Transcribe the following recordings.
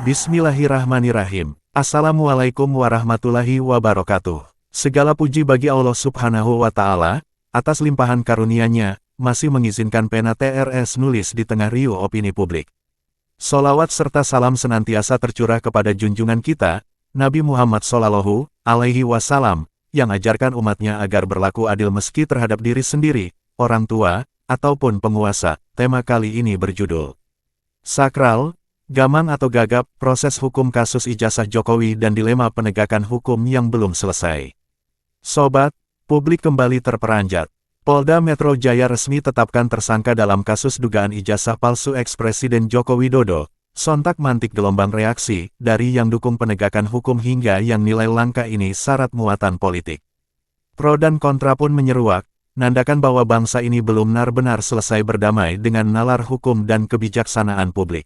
Bismillahirrahmanirrahim. Assalamualaikum warahmatullahi wabarakatuh. Segala puji bagi Allah Subhanahu wa Ta'ala, atas limpahan karunia-Nya, masih mengizinkan pena TRS nulis di tengah riuh opini publik. Sholawat serta salam senantiasa tercurah kepada junjungan kita, Nabi Muhammad Shallallahu Alaihi Wasallam, yang ajarkan umatnya agar berlaku adil meski terhadap diri sendiri, orang tua, ataupun penguasa. Tema kali ini berjudul Sakral, Gamang atau Gagap, Proses Hukum Kasus Ijazah Jokowi dan Dilema Penegakan Hukum yang Belum Selesai. Sobat, publik kembali terperanjat. Polda Metro Jaya resmi tetapkan tersangka dalam kasus dugaan ijazah palsu ex-Presiden Joko Widodo. Sontak mantik gelombang reaksi, dari yang dukung penegakan hukum hingga yang nilai langkah ini syarat muatan politik. Pro dan kontra pun menyeruak, nandakan bahwa bangsa ini belum benar-benar selesai berdamai dengan nalar hukum dan kebijaksanaan publik.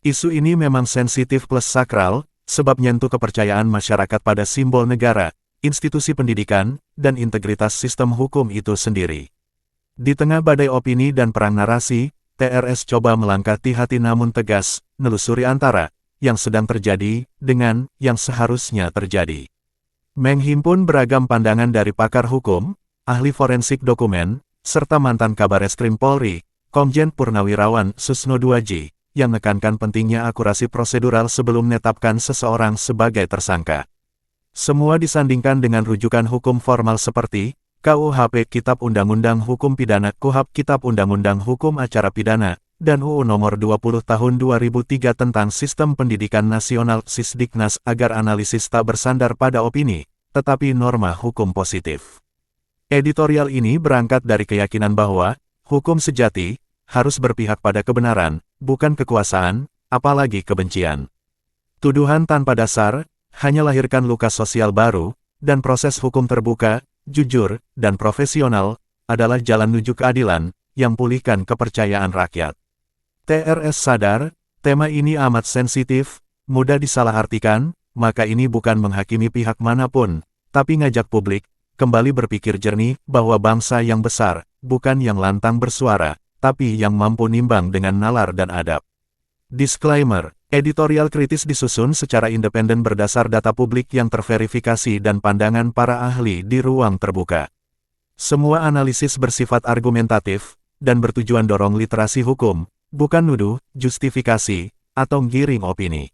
Isu ini memang sensitif plus sakral, sebab nyentuh kepercayaan masyarakat pada simbol negara, institusi pendidikan, dan integritas sistem hukum itu sendiri. Di tengah badai opini dan perang narasi, TRS coba melangkah hati-hati namun tegas, nelusuri antara yang sedang terjadi dengan yang seharusnya terjadi. Menghimpun beragam pandangan dari pakar hukum, ahli forensik dokumen, serta mantan Kabareskrim Polri, Komjen Purnawirawan Susno Duaji, yang menekankan pentingnya akurasi prosedural sebelum menetapkan seseorang sebagai tersangka. Semua disandingkan dengan rujukan hukum formal seperti KUHP Kitab Undang-Undang Hukum Pidana, KUHAP Kitab Undang-Undang Hukum Acara Pidana, dan UU Nomor 20 Tahun 2003 tentang Sistem Pendidikan Nasional Sisdiknas agar analisis tak bersandar pada opini, tetapi norma hukum positif. Editorial ini berangkat dari keyakinan bahwa hukum sejati harus berpihak pada kebenaran, bukan kekuasaan, apalagi kebencian. Tuduhan tanpa dasar hanya lahirkan luka sosial baru, dan proses hukum terbuka, jujur, dan profesional adalah jalan menuju keadilan yang pulihkan kepercayaan rakyat. TRS sadar, tema ini amat sensitif, mudah disalahartikan, maka ini bukan menghakimi pihak manapun, tapi ngajak publik kembali berpikir jernih bahwa bangsa yang besar, bukan yang lantang bersuara, tapi yang mampu nimbang dengan nalar dan adab. Disclaimer, editorial kritis disusun secara independen berdasar data publik yang terverifikasi dan pandangan para ahli di ruang terbuka. Semua analisis bersifat argumentatif, dan bertujuan dorong literasi hukum, bukan nuduh, justifikasi, atau giring opini.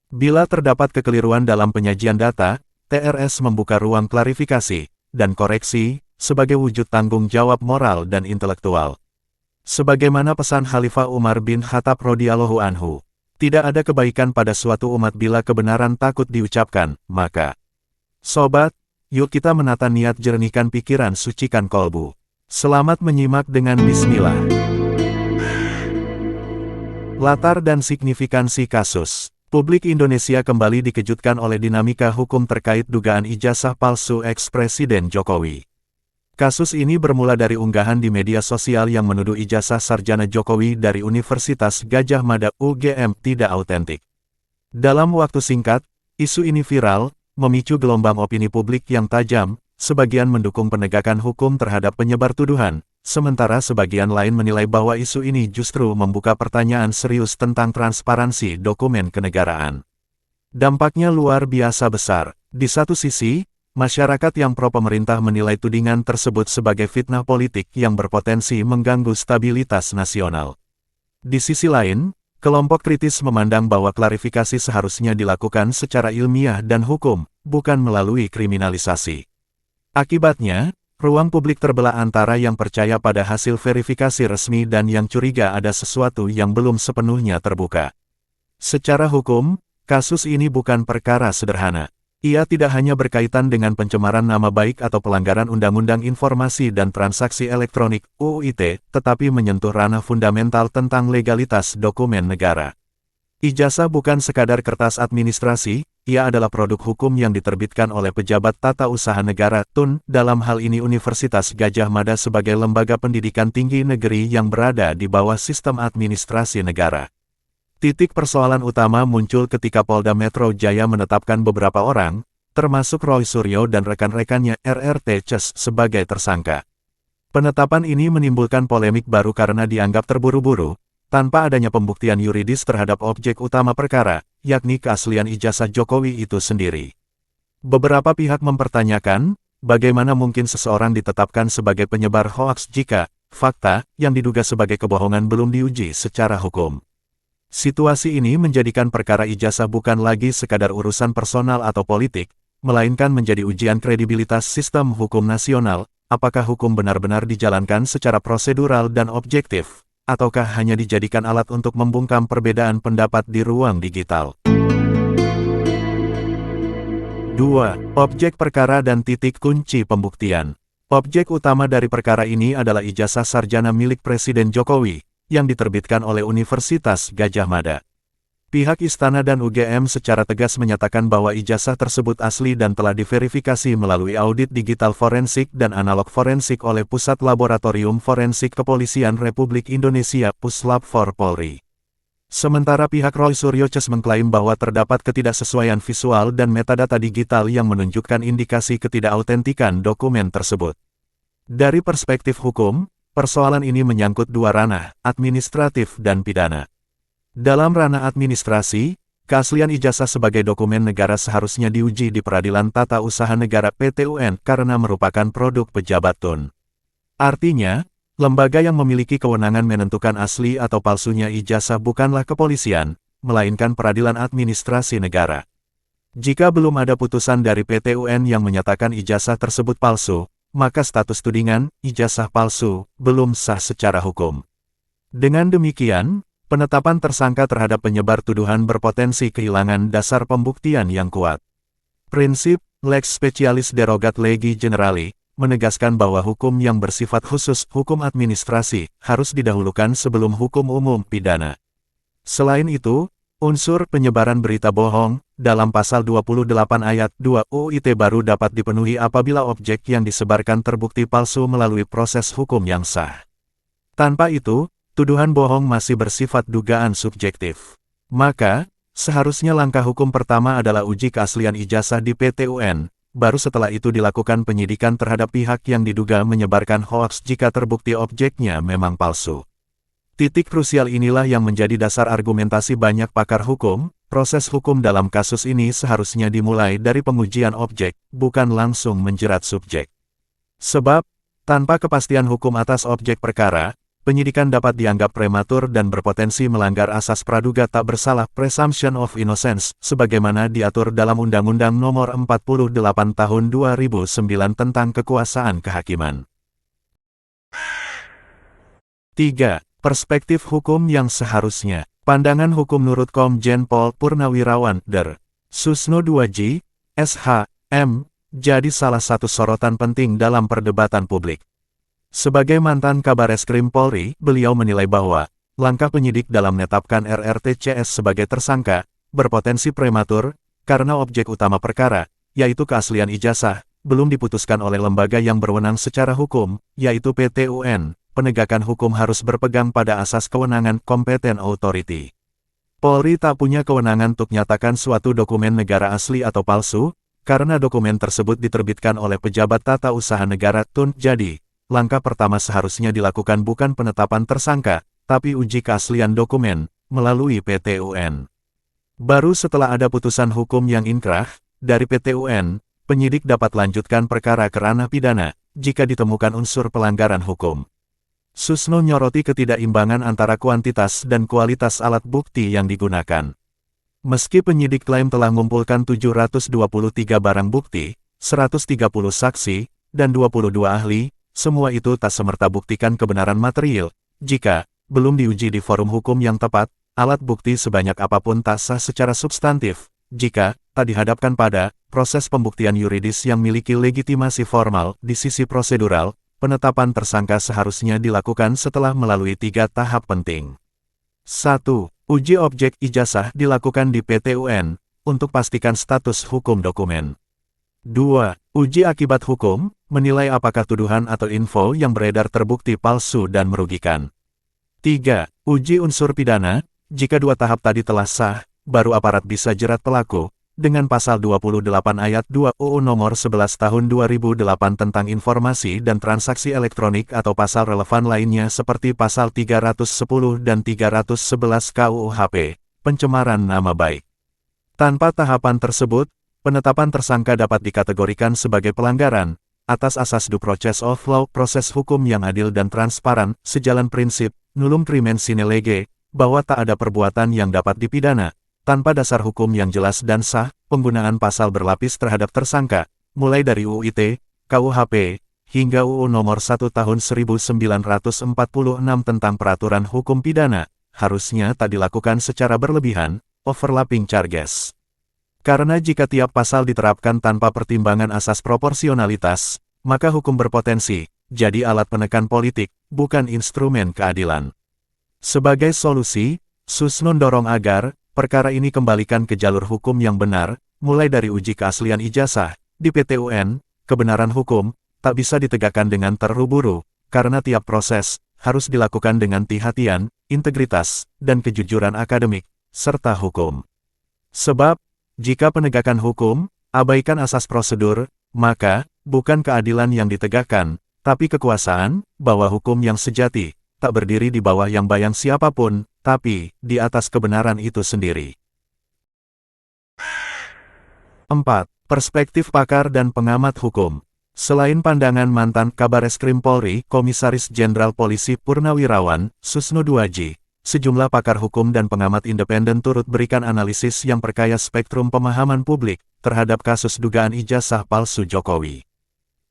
Bila terdapat kekeliruan dalam penyajian data, TRS membuka ruang klarifikasi, dan koreksi, sebagai wujud tanggung jawab moral dan intelektual. Sebagaimana pesan Khalifah Umar bin Khattab radhiyallahu anhu, tidak ada kebaikan pada suatu umat bila kebenaran takut diucapkan, maka. Sobat, yuk kita menata niat, jernihkan pikiran, sucikan kolbu. Selamat menyimak dengan bismillah. Latar dan signifikansi kasus. Publik Indonesia kembali dikejutkan oleh dinamika hukum terkait dugaan ijazah palsu ex-Presiden Jokowi. Kasus ini bermula dari unggahan di media sosial yang menuduh ijazah sarjana Jokowi dari Universitas Gadjah Mada UGM tidak autentik. Dalam waktu singkat, isu ini viral, memicu gelombang opini publik yang tajam, sebagian mendukung penegakan hukum terhadap penyebar tuduhan, sementara sebagian lain menilai bahwa isu ini justru membuka pertanyaan serius tentang transparansi dokumen kenegaraan. Dampaknya luar biasa besar. Di satu sisi, masyarakat yang pro pemerintah menilai tudingan tersebut sebagai fitnah politik yang berpotensi mengganggu stabilitas nasional. Di sisi lain, kelompok kritis memandang bahwa klarifikasi seharusnya dilakukan secara ilmiah dan hukum, bukan melalui kriminalisasi. Akibatnya, ruang publik terbelah antara yang percaya pada hasil verifikasi resmi dan yang curiga ada sesuatu yang belum sepenuhnya terbuka. Secara hukum, kasus ini bukan perkara sederhana. Ia tidak hanya berkaitan dengan pencemaran nama baik atau pelanggaran Undang-Undang Informasi dan Transaksi Elektronik (UU ITE), tetapi menyentuh ranah fundamental tentang legalitas dokumen negara. Ijazah bukan sekadar kertas administrasi, ia adalah produk hukum yang diterbitkan oleh pejabat tata usaha negara (TUN), dalam hal ini Universitas Gadjah Mada sebagai lembaga pendidikan tinggi negeri yang berada di bawah sistem administrasi negara. Titik persoalan utama muncul ketika Polda Metro Jaya menetapkan beberapa orang, termasuk Roy Suryo dan rekan-rekannya RRT CES sebagai tersangka. Penetapan ini menimbulkan polemik baru karena dianggap terburu-buru, tanpa adanya pembuktian yuridis terhadap objek utama perkara, yakni keaslian ijazah Jokowi itu sendiri. Beberapa pihak mempertanyakan, bagaimana mungkin seseorang ditetapkan sebagai penyebar hoaks jika fakta yang diduga sebagai kebohongan belum diuji secara hukum. Situasi ini menjadikan perkara ijazah bukan lagi sekadar urusan personal atau politik, melainkan menjadi ujian kredibilitas sistem hukum nasional. Apakah hukum benar-benar dijalankan secara prosedural dan objektif, ataukah hanya dijadikan alat untuk membungkam perbedaan pendapat di ruang digital? 2. Objek perkara dan titik kunci pembuktian. Objek utama dari perkara ini adalah ijazah sarjana milik Presiden Jokowi, yang diterbitkan oleh Universitas Gadjah Mada. Pihak Istana dan UGM secara tegas menyatakan bahwa ijazah tersebut asli dan telah diverifikasi melalui audit digital forensik dan analog forensik oleh Pusat Laboratorium Forensik Kepolisian Republik Indonesia Puslab-4 Polri. Sementara pihak Roy Suryo Ces mengklaim bahwa terdapat ketidaksesuaian visual dan metadata digital yang menunjukkan indikasi ketidakautentikan dokumen tersebut. Dari perspektif hukum, persoalan ini menyangkut dua ranah, administratif dan pidana. Dalam ranah administrasi, keaslian ijazah sebagai dokumen negara seharusnya diuji di Peradilan Tata Usaha Negara (PT-UN) karena merupakan produk pejabat TUN. Artinya, lembaga yang memiliki kewenangan menentukan asli atau palsunya ijazah bukanlah kepolisian, melainkan Peradilan Administrasi Negara. Jika belum ada putusan dari PT-UN yang menyatakan ijazah tersebut palsu, maka status tudingan, ijazah palsu, belum sah secara hukum. Dengan demikian, penetapan tersangka terhadap penyebar tuduhan berpotensi kehilangan dasar pembuktian yang kuat. Prinsip lex specialis derogat legi generali menegaskan bahwa hukum yang bersifat khusus, hukum administrasi, harus didahulukan sebelum hukum umum pidana. Selain itu, unsur penyebaran berita bohong dalam pasal 28 ayat 2 UIT baru dapat dipenuhi apabila objek yang disebarkan terbukti palsu melalui proses hukum yang sah. Tanpa itu, tuduhan bohong masih bersifat dugaan subjektif. Maka, seharusnya langkah hukum pertama adalah uji keaslian ijazah di PT-UN, baru setelah itu dilakukan penyidikan terhadap pihak yang diduga menyebarkan hoaks jika terbukti objeknya memang palsu. Titik krusial inilah yang menjadi dasar argumentasi banyak pakar hukum, proses hukum dalam kasus ini seharusnya dimulai dari pengujian objek, bukan langsung menjerat subjek. Sebab, tanpa kepastian hukum atas objek perkara, penyidikan dapat dianggap prematur dan berpotensi melanggar asas praduga tak bersalah presumption of innocence, sebagaimana diatur dalam Undang-Undang Nomor 48 Tahun 2009 tentang Kekuasaan Kehakiman. 3. Perspektif hukum yang seharusnya. Pandangan hukum Nurut Komjen Pol Purnawirawan, Der. Susno 2J, SH.M., jadi salah satu sorotan penting dalam perdebatan publik. Sebagai mantan Kabareskrim Polri, beliau menilai bahwa langkah penyidik dalam menetapkan RRTCS sebagai tersangka berpotensi prematur karena objek utama perkara, yaitu keaslian ijazah, belum diputuskan oleh lembaga yang berwenang secara hukum, yaitu PT-UN. Penegakan hukum harus berpegang pada asas kewenangan competent authority. Polri tak punya kewenangan untuk nyatakan suatu dokumen negara asli atau palsu, karena dokumen tersebut diterbitkan oleh pejabat tata usaha negara (TUN). Jadi, langkah pertama seharusnya dilakukan bukan penetapan tersangka, tapi uji keaslian dokumen, melalui PT-UN. Baru setelah ada putusan hukum yang inkrah, dari PT-UN, penyidik dapat lanjutkan perkara ke ranah pidana, jika ditemukan unsur pelanggaran hukum. Susno nyoroti ketidakimbangan antara kuantitas dan kualitas alat bukti yang digunakan. Meski penyidik klaim telah mengumpulkan 723 barang bukti, 130 saksi, dan 22 ahli, semua itu tak semerta buktikan kebenaran material. Jika belum diuji di forum hukum yang tepat, alat bukti sebanyak apapun tak sah secara substantif, jika tak dihadapkan pada proses pembuktian yuridis yang memiliki legitimasi formal. Di sisi prosedural, penetapan tersangka seharusnya dilakukan setelah melalui 3 tahap penting. 1. Uji objek ijazah dilakukan di PT-UN, untuk pastikan status hukum dokumen. 2. Uji akibat hukum, menilai apakah tuduhan atau info yang beredar terbukti palsu dan merugikan. 3. Uji unsur pidana, jika 2 tahap tadi telah sah, baru aparat bisa jerat pelaku, dengan pasal 28 ayat 2 UU Nomor 11 Tahun 2008 tentang informasi dan transaksi elektronik atau pasal relevan lainnya seperti pasal 310 dan 311 KUHP, pencemaran nama baik. Tanpa tahapan tersebut, penetapan tersangka dapat dikategorikan sebagai pelanggaran atas asas due process of law, proses hukum yang adil dan transparan, sejalan prinsip nullum crimen sine lege, bahwa tak ada perbuatan yang dapat dipidana tanpa dasar hukum yang jelas dan sah. Penggunaan pasal berlapis terhadap tersangka, mulai dari UU ITE, KUHP, hingga UU Nomor 1 Tahun 1946 tentang Peraturan Hukum Pidana, harusnya tak dilakukan secara berlebihan, overlapping charges. Karena jika tiap pasal diterapkan tanpa pertimbangan asas proporsionalitas, maka hukum berpotensi jadi alat penekan politik, bukan instrumen keadilan. Sebagai solusi, SUS mendorong agar perkara ini kembalikan ke jalur hukum yang benar, mulai dari uji keaslian ijazah di PT UN. Kebenaran hukum tak bisa ditegakkan dengan terburu-buru, karena tiap proses harus dilakukan dengan hati-hatian, integritas, dan kejujuran akademik, serta hukum. Sebab, jika penegakan hukum abaikan asas prosedur, maka bukan keadilan yang ditegakkan, tapi kekuasaan, bahwa hukum yang sejati tak berdiri di bawah yang bayang siapapun, tapi di atas kebenaran itu sendiri. 4. Perspektif pakar dan pengamat hukum. Selain pandangan mantan Kabareskrim Polri, Komisaris Jenderal Polisi Purnawirawan, Susno Duaji, sejumlah pakar hukum dan pengamat independen turut berikan analisis yang perkaya spektrum pemahaman publik terhadap kasus dugaan ijazah palsu Jokowi.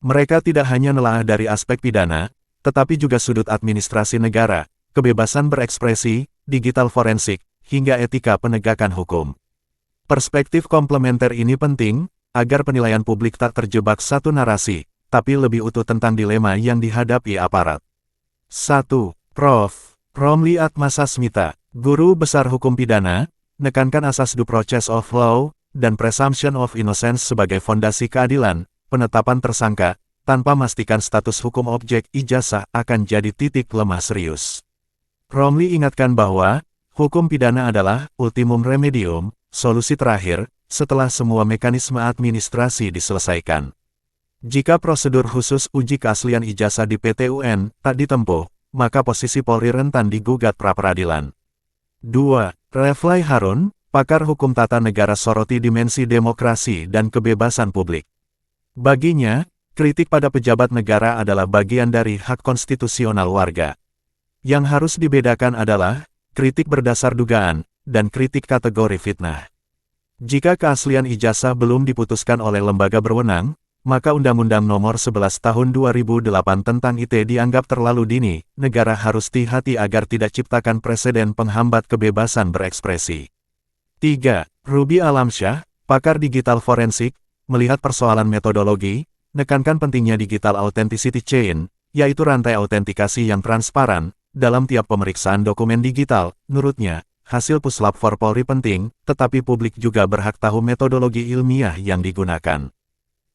Mereka tidak hanya nelaah dari aspek pidana, tetapi juga sudut administrasi negara, kebebasan berekspresi, digital forensik, hingga etika penegakan hukum. Perspektif komplementer ini penting, agar penilaian publik tak terjebak satu narasi, tapi lebih utuh tentang dilema yang dihadapi aparat. 1. Prof. Romli Atmasasmita, Guru Besar Hukum Pidana, nekankan asas due process of law, dan presumption of innocence sebagai fondasi keadilan. Penetapan tersangka, tanpa memastikan status hukum objek ijazah akan jadi titik lemah serius. Romli ingatkan bahwa, hukum pidana adalah ultimum remedium, solusi terakhir, setelah semua mekanisme administrasi diselesaikan. Jika prosedur khusus uji keaslian ijazah di PT UN tak ditempuh, maka posisi Polri rentan digugat pra-peradilan. 2. Reflai Harun, pakar hukum tata negara soroti dimensi demokrasi dan kebebasan publik. Baginya, kritik pada pejabat negara adalah bagian dari hak konstitusional warga. Yang harus dibedakan adalah kritik berdasar dugaan dan kritik kategori fitnah. Jika keaslian ijazah belum diputuskan oleh lembaga berwenang, maka Undang-Undang Nomor 11 Tahun 2008 tentang ITE dianggap terlalu dini. Negara harus hati-hati agar tidak ciptakan preseden penghambat kebebasan berekspresi. 3. Ruby Alamsyah, pakar digital forensik, melihat persoalan metodologi, nekankan pentingnya digital authenticity chain, yaitu rantai autentikasi yang transparan, dalam tiap pemeriksaan dokumen digital. Menurutnya, hasil puslap for Polri penting, tetapi publik juga berhak tahu metodologi ilmiah yang digunakan.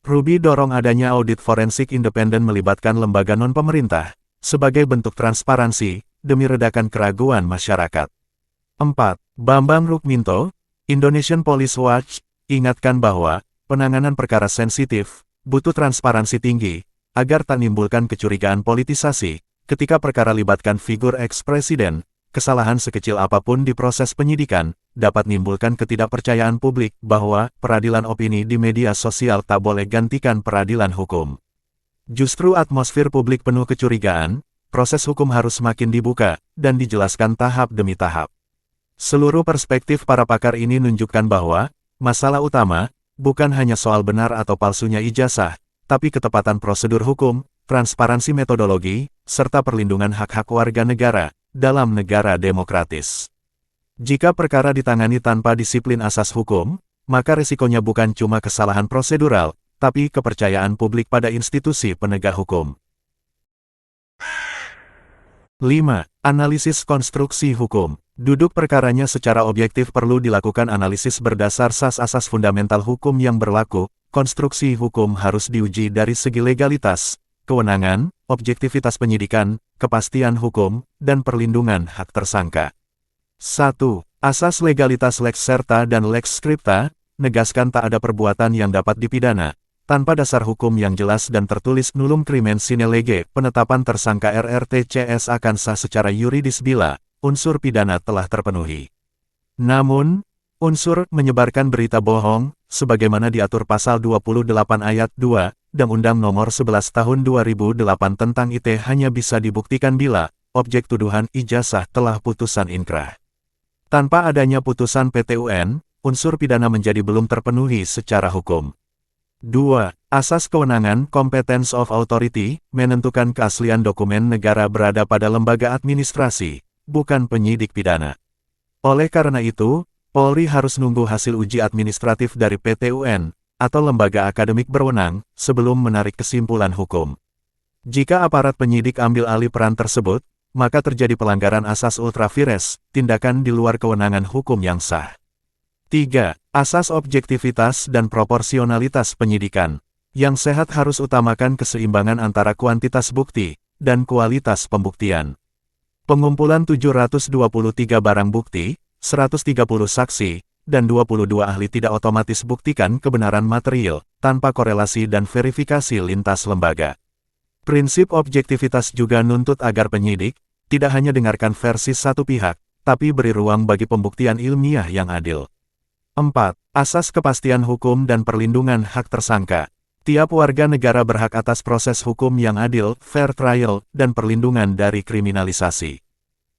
Ruby dorong adanya audit forensik independen melibatkan lembaga non-pemerintah, sebagai bentuk transparansi, demi redakan keraguan masyarakat. 4. Bambang Rukminto, Indonesian Police Watch, ingatkan bahwa, penanganan perkara sensitif, butuh transparansi tinggi, agar tak menimbulkan kecurigaan politisasi, ketika perkara libatkan figur eks-presiden. Kesalahan sekecil apapun di proses penyidikan, dapat menimbulkan ketidakpercayaan publik bahwa peradilan opini di media sosial tak boleh gantikan peradilan hukum. Justru atmosfer publik penuh kecurigaan, proses hukum harus semakin dibuka, dan dijelaskan tahap demi tahap. Seluruh perspektif para pakar ini menunjukkan bahwa, masalah utama, bukan hanya soal benar atau palsunya ijazah, tapi ketepatan prosedur hukum, transparansi metodologi, serta perlindungan hak-hak warga negara dalam negara demokratis. Jika perkara ditangani tanpa disiplin asas hukum, maka risikonya bukan cuma kesalahan prosedural, tapi kepercayaan publik pada institusi penegak hukum. 5. Analisis konstruksi hukum. Duduk perkaranya secara objektif perlu dilakukan analisis berdasar asas fundamental hukum yang berlaku. Konstruksi hukum harus diuji dari segi legalitas, kewenangan, objektivitas penyidikan, kepastian hukum, dan perlindungan hak tersangka. 1. Asas legalitas lex serta dan lex scripta, negaskan tak ada perbuatan yang dapat dipidana, tanpa dasar hukum yang jelas dan tertulis nullum crimen sine lege. Penetapan tersangka RRTCS akan sah secara yuridis bila unsur pidana telah terpenuhi. Namun, Unsur menyebarkan berita bohong, sebagaimana diatur pasal 28 ayat 2, Undang-Undang Nomor 11 Tahun 2008 tentang IT hanya bisa dibuktikan bila objek tuduhan ijazah telah putusan inkrah. Tanpa adanya putusan PT UN, unsur pidana menjadi belum terpenuhi secara hukum. 2. Asas kewenangan Competence of Authority menentukan keaslian dokumen negara berada pada lembaga administrasi, bukan penyidik pidana. Oleh karena itu, Polri harus nunggu hasil uji administratif dari PT UN, atau lembaga akademik berwenang, sebelum menarik kesimpulan hukum. Jika aparat penyidik ambil alih peran tersebut, maka terjadi pelanggaran asas ultra vires, tindakan di luar kewenangan hukum yang sah. 3. Asas objektivitas dan proporsionalitas penyidikan. Yang sehat harus utamakan keseimbangan antara kuantitas bukti dan kualitas pembuktian. Pengumpulan 723 barang bukti, 130 saksi, dan 22 ahli tidak otomatis buktikan kebenaran material, tanpa korelasi dan verifikasi lintas lembaga. Prinsip objektivitas juga nuntut agar penyidik, tidak hanya dengarkan versi satu pihak, tapi beri ruang bagi pembuktian ilmiah yang adil. 4. Asas kepastian hukum dan perlindungan hak tersangka. Tiap warga negara berhak atas proses hukum yang adil, fair trial, dan perlindungan dari kriminalisasi.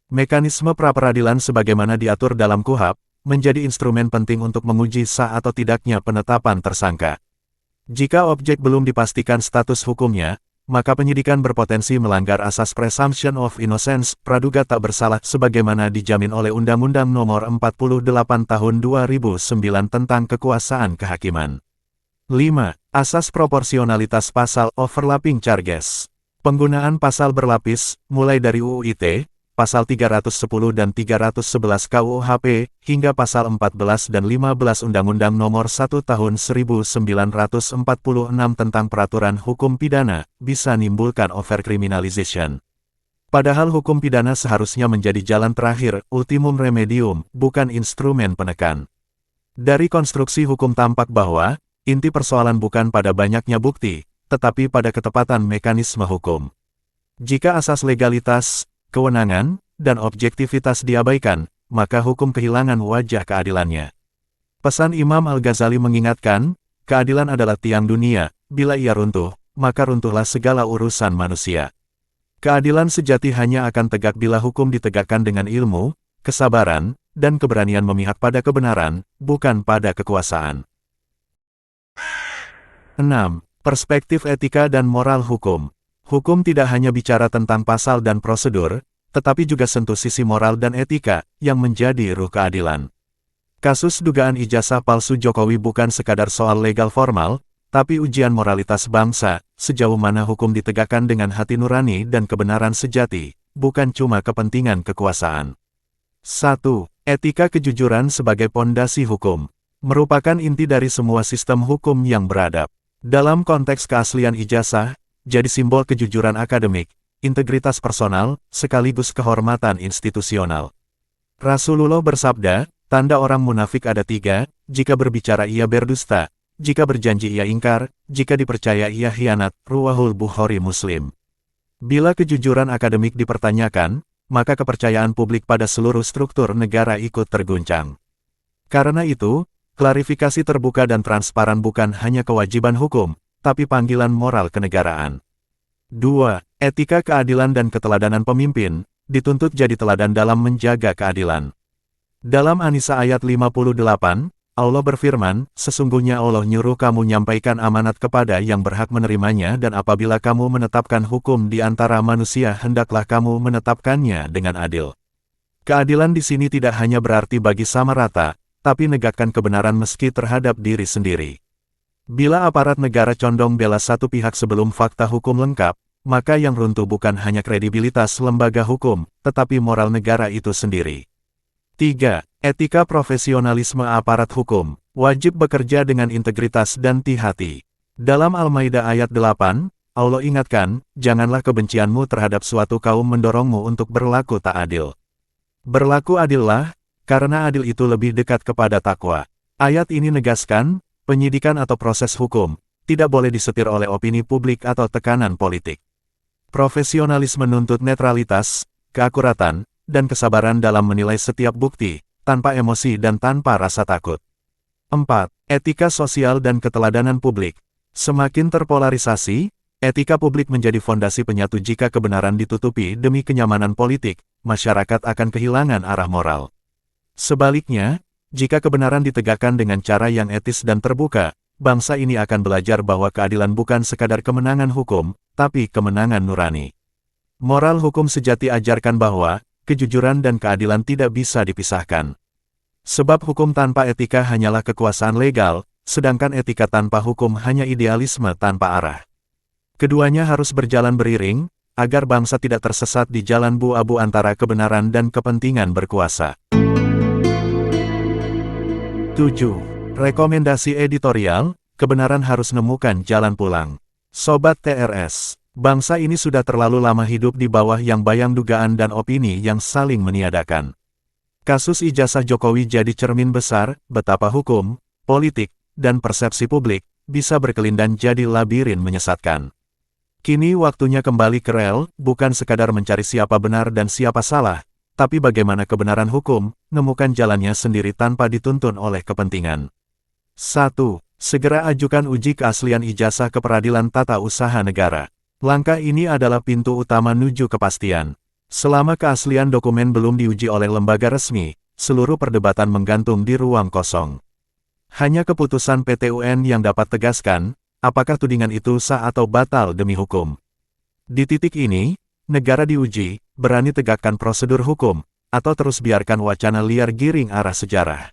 Mekanisme pra-peradilan sebagaimana diatur dalam KUHP, menjadi instrumen penting untuk menguji sah atau tidaknya penetapan tersangka. Jika objek belum dipastikan status hukumnya, maka penyidikan berpotensi melanggar asas presumption of innocence, praduga tak bersalah sebagaimana dijamin oleh Undang-Undang Nomor 48 Tahun 2009 tentang Kekuasaan Kehakiman. 5. Asas proporsionalitas pasal overlapping charges. Penggunaan pasal berlapis, mulai dari UU ITE, pasal 310 dan 311 KUHP, hingga pasal 14 dan 15 Undang-Undang Nomor 1 Tahun 1946 tentang Peraturan Hukum Pidana, bisa menimbulkan overcriminalization. Padahal hukum pidana seharusnya menjadi jalan terakhir, ultimum remedium, bukan instrumen penekan. Dari konstruksi hukum tampak bahwa, inti persoalan bukan pada banyaknya bukti, tetapi pada ketepatan mekanisme hukum. Jika asas legalitas, kewenangan, dan objektivitas diabaikan, maka hukum kehilangan wajah keadilannya. Pesan Imam Al-Ghazali mengingatkan, keadilan adalah tiang dunia, bila ia runtuh, maka runtuhlah segala urusan manusia. Keadilan sejati hanya akan tegak bila hukum ditegakkan dengan ilmu, kesabaran, dan keberanian memihak pada kebenaran, bukan pada kekuasaan. 6. Perspektif etika dan moral hukum. Hukum tidak hanya bicara tentang pasal dan prosedur, tetapi juga sentuh sisi moral dan etika, yang menjadi ruh keadilan. Kasus dugaan ijazah palsu Jokowi bukan sekadar soal legal formal, tapi ujian moralitas bangsa, sejauh mana hukum ditegakkan dengan hati nurani dan kebenaran sejati, bukan cuma kepentingan kekuasaan. 1. Etika kejujuran sebagai pondasi hukum. Merupakan inti dari semua sistem hukum yang beradab. Dalam konteks keaslian ijazah, jadi simbol kejujuran akademik, integritas personal, sekaligus kehormatan institusional. Rasulullah bersabda, tanda orang munafik ada 3, jika berbicara ia berdusta, jika berjanji ia ingkar, jika dipercaya ia khianat, Ruwahul Bukhari Muslim. Bila kejujuran akademik dipertanyakan, maka kepercayaan publik pada seluruh struktur negara ikut terguncang. Karena itu, klarifikasi terbuka dan transparan bukan hanya kewajiban hukum, tapi panggilan moral kenegaraan. 2. Etika keadilan dan keteladanan pemimpin, dituntut jadi teladan dalam menjaga keadilan. Dalam An-Nisa ayat 58, Allah berfirman, sesungguhnya Allah nyuruh kamu nyampaikan amanat kepada yang berhak menerimanya dan apabila kamu menetapkan hukum di antara manusia hendaklah kamu menetapkannya dengan adil. Keadilan di sini tidak hanya berarti bagi sama rata, tapi negakkan kebenaran meski terhadap diri sendiri. Bila aparat negara condong bela satu pihak sebelum fakta hukum lengkap, maka yang runtuh bukan hanya kredibilitas lembaga hukum, tetapi moral negara itu sendiri. 3. Etika profesionalisme aparat hukum, wajib bekerja dengan integritas dan hati. Dalam Al-Maidah ayat 8, Allah ingatkan, janganlah kebencianmu terhadap suatu kaum mendorongmu untuk berlaku tak adil. Berlaku adillah, karena adil itu lebih dekat kepada takwa. Ayat ini negaskan, penyidikan atau proses hukum, tidak boleh disetir oleh opini publik atau tekanan politik. Profesionalisme menuntut netralitas, keakuratan, dan kesabaran dalam menilai setiap bukti, tanpa emosi dan tanpa rasa takut. 4. Etika sosial dan keteladanan publik. Semakin terpolarisasi, etika publik menjadi fondasi penyatu. Jika kebenaran ditutupi demi kenyamanan politik, masyarakat akan kehilangan arah moral. Sebaliknya, jika kebenaran ditegakkan dengan cara yang etis dan terbuka, bangsa ini akan belajar bahwa keadilan bukan sekadar kemenangan hukum, tapi kemenangan nurani. Moral hukum sejati ajarkan bahwa kejujuran dan keadilan tidak bisa dipisahkan. Sebab hukum tanpa etika hanyalah kekuasaan legal, sedangkan etika tanpa hukum hanya idealisme tanpa arah. Keduanya harus berjalan beriring, agar bangsa tidak tersesat di jalan bu-abu antara kebenaran dan kepentingan berkuasa. 7. Rekomendasi editorial, kebenaran harus nemukan jalan pulang. Sobat TRS, bangsa ini sudah terlalu lama hidup di bawah yang bayang dugaan dan opini yang saling meniadakan. Kasus ijazah Jokowi jadi cermin besar, betapa hukum, politik, dan persepsi publik bisa berkelindan jadi labirin menyesatkan. Kini waktunya kembali ke rel, bukan sekadar mencari siapa benar dan siapa salah, tapi bagaimana kebenaran hukum, nemukan jalannya sendiri tanpa dituntun oleh kepentingan. 1. Segera ajukan uji keaslian ijazah ke Peradilan Tata Usaha Negara. Langkah ini adalah pintu utama menuju kepastian. Selama keaslian dokumen belum diuji oleh lembaga resmi, seluruh perdebatan menggantung di ruang kosong. Hanya keputusan PT UN yang dapat tegaskan, apakah tudingan itu sah atau batal demi hukum. Di titik ini, negara diuji, berani tegakkan prosedur hukum, atau terus biarkan wacana liar giring arah sejarah.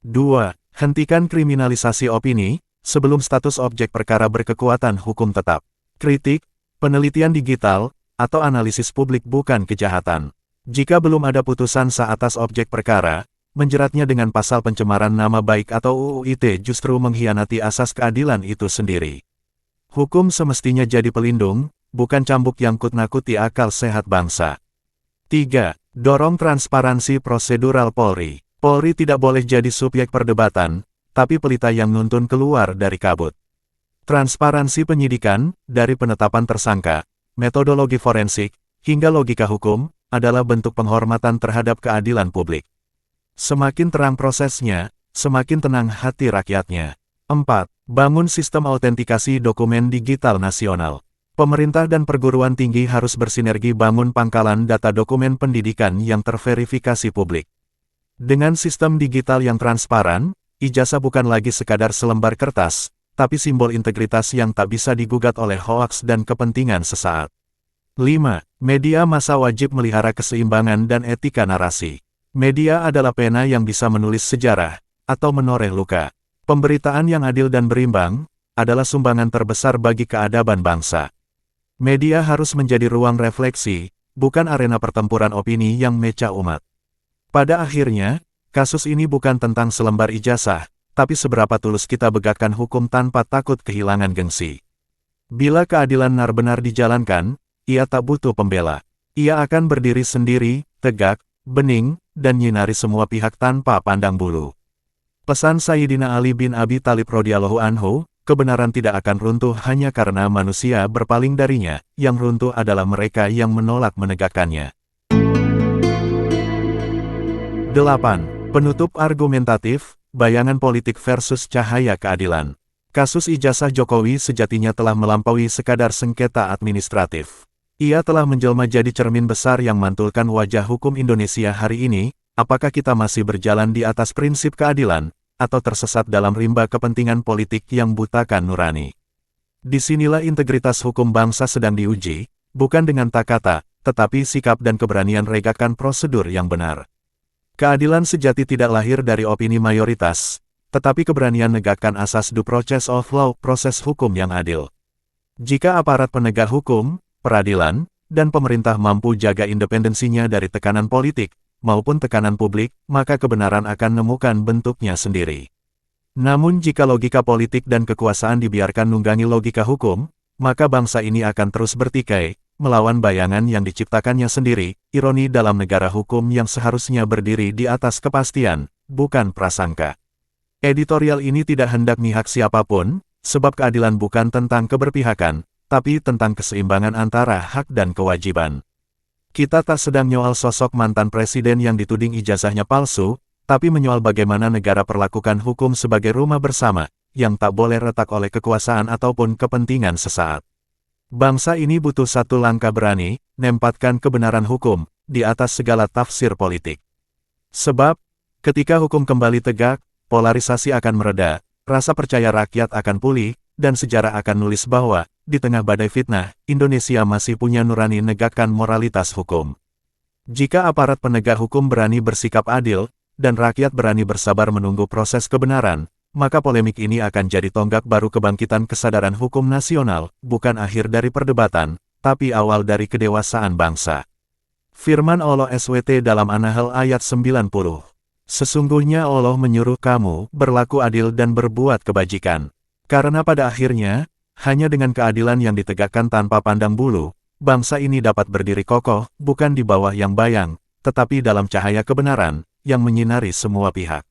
2. Hentikan kriminalisasi opini, sebelum status objek perkara berkekuatan hukum tetap. Kritik, penelitian digital, atau analisis publik bukan kejahatan. Jika belum ada putusan sah atas objek perkara, menjeratnya dengan pasal pencemaran nama baik atau UU ITE justru mengkhianati asas keadilan itu sendiri. Hukum semestinya jadi pelindung, bukan cambuk yang nakut-nakuti akal sehat bangsa. 3. Dorong transparansi prosedural Polri. Polri tidak boleh jadi subjek perdebatan, tapi pelita yang nuntun keluar dari kabut. Transparansi penyidikan, dari penetapan tersangka, metodologi forensik, hingga logika hukum, adalah bentuk penghormatan terhadap keadilan publik. Semakin terang prosesnya, semakin tenang hati rakyatnya. 4. Bangun sistem autentikasi dokumen digital nasional. Pemerintah dan perguruan tinggi harus bersinergi bangun pangkalan data dokumen pendidikan yang terverifikasi publik. Dengan sistem digital yang transparan, ijazah bukan lagi sekadar selembar kertas, tapi simbol integritas yang tak bisa digugat oleh hoaks dan kepentingan sesaat. 5. Media massa wajib melihara keseimbangan dan etika narasi. Media adalah pena yang bisa menulis sejarah, atau menoreh luka. Pemberitaan yang adil dan berimbang, adalah sumbangan terbesar bagi keadaban bangsa. Media harus menjadi ruang refleksi, bukan arena pertempuran opini yang mecah umat. Pada akhirnya, kasus ini bukan tentang selembar ijazah, tapi seberapa tulus kita begakkan hukum tanpa takut kehilangan gengsi. Bila keadilan benar-benar dijalankan, ia tak butuh pembela. Ia akan berdiri sendiri, tegak, bening, dan nyinari semua pihak tanpa pandang bulu. Pesan Sayyidina Ali bin Abi Thalib radhiyallahu anhu, kebenaran tidak akan runtuh hanya karena manusia berpaling darinya, yang runtuh adalah mereka yang menolak menegakkannya. 8. Penutup argumentatif, bayangan politik versus cahaya keadilan. Kasus ijazah Jokowi sejatinya telah melampaui sekadar sengketa administratif. Ia telah menjelma jadi cermin besar yang mantulkan wajah hukum Indonesia hari ini. Apakah kita masih berjalan di atas prinsip keadilan, atau tersesat dalam rimba kepentingan politik yang butakan nurani? Disinilah integritas hukum bangsa sedang diuji, bukan dengan tak-kata, tetapi sikap dan keberanian regakkan prosedur yang benar. Keadilan sejati tidak lahir dari opini mayoritas, tetapi keberanian negakkan asas due process of law, proses hukum yang adil. Jika aparat penegak hukum, peradilan, dan pemerintah mampu jaga independensinya dari tekanan politik, maupun tekanan publik, maka kebenaran akan menemukan bentuknya sendiri. Namun jika logika politik dan kekuasaan dibiarkan nunggangi logika hukum, maka bangsa ini akan terus bertikai, melawan bayangan yang diciptakannya sendiri, ironi dalam negara hukum yang seharusnya berdiri di atas kepastian, bukan prasangka. Editorial ini tidak hendak mihak siapapun, sebab keadilan bukan tentang keberpihakan, tapi tentang keseimbangan antara hak dan kewajiban. Kita tak sedang nyoal sosok mantan presiden yang dituding ijazahnya palsu, tapi menyoal bagaimana negara perlakukan hukum sebagai rumah bersama, yang tak boleh retak oleh kekuasaan ataupun kepentingan sesaat. Bangsa ini butuh satu langkah berani, menempatkan kebenaran hukum, di atas segala tafsir politik. Sebab, ketika hukum kembali tegak, polarisasi akan mereda, rasa percaya rakyat akan pulih, dan sejarah akan nulis bahwa, di tengah badai fitnah, Indonesia masih punya nurani negakkan moralitas hukum. Jika aparat penegak hukum berani bersikap adil, dan rakyat berani bersabar menunggu proses kebenaran, maka polemik ini akan jadi tonggak baru kebangkitan kesadaran hukum nasional, bukan akhir dari perdebatan, tapi awal dari kedewasaan bangsa. Firman Allah SWT dalam An-Nahl ayat 90. Sesungguhnya Allah menyuruh kamu berlaku adil dan berbuat kebajikan. Karena pada akhirnya, hanya dengan keadilan yang ditegakkan tanpa pandang bulu, bangsa ini dapat berdiri kokoh, bukan di bawah yang bayang, tetapi dalam cahaya kebenaran, yang menyinari semua pihak.